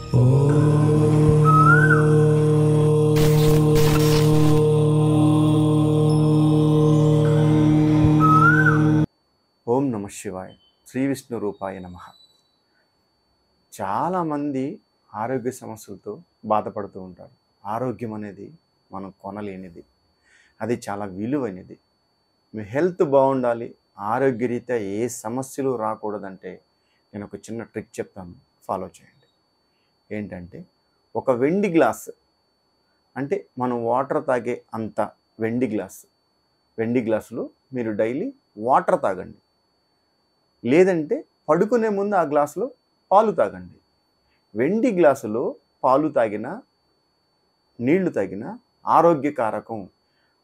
ఓం నమ శివాయ. శ్రీ విష్ణు రూపాయ నమ. చాలామంది ఆరోగ్య సమస్యలతో బాధపడుతూ ఉంటారు. ఆరోగ్యం అనేది మనం కొనలేనిది, అది చాలా విలువైనది. మీ హెల్త్ బాగుండాలి, ఆరోగ్యరీత్యా ఏ సమస్యలు రాకూడదంటే నేను ఒక చిన్న ట్రిక్ చెప్తాను, ఫాలో చేయండి. ఏంటంటే, ఒక వెండి గ్లాస్, అంటే మనం వాటర్ తాగే అంత వెండి గ్లాసులో మీరు డైలీ వాటర్ తాగండి. లేదంటే పడుకునే ముందు ఆ గ్లాసులో పాలు తాగండి. వెండి గ్లాసులో పాలు తాగినా నీళ్లు తాగినా ఆరోగ్యకారకం.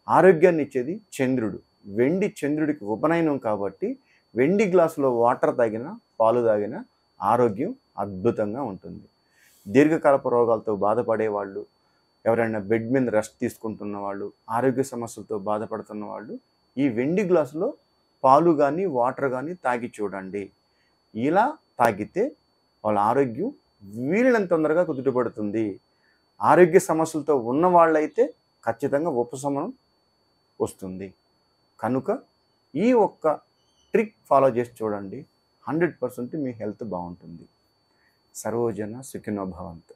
ఆరోగ్యాన్ని ఇచ్చేది చంద్రుడు. వెండి చంద్రుడికి ఉపనయనం కాబట్టి వెండి గ్లాసులో వాటర్ తాగినా పాలు తాగినా ఆరోగ్యం అద్భుతంగా ఉంటుంది. దీర్ఘకాలపు రోగాలతో బాధపడే వాళ్ళు, ఎవరైనా బెడ్ మీద రెస్ట్ తీసుకుంటున్న వాళ్ళు, ఆరోగ్య సమస్యలతో బాధపడుతున్న వాళ్ళు ఈ వెండి గ్లాసులో పాలు కానీ వాటర్ కానీ తాగి చూడండి. ఇలా తాగితే వాళ్ళ ఆరోగ్యం వీలైనంత తొందరగా కుదుటపడుతుంది. ఆరోగ్య సమస్యలతో ఉన్న వాళ్ళైతే ఖచ్చితంగా ఉపశమనం వస్తుంది. కనుక ఈ ఒక్క ట్రిక్ ఫాలో చేసి చూడండి, 100% మీ హెల్త్ బాగుంటుంది. సర్వజన సుఖినో భవంతు.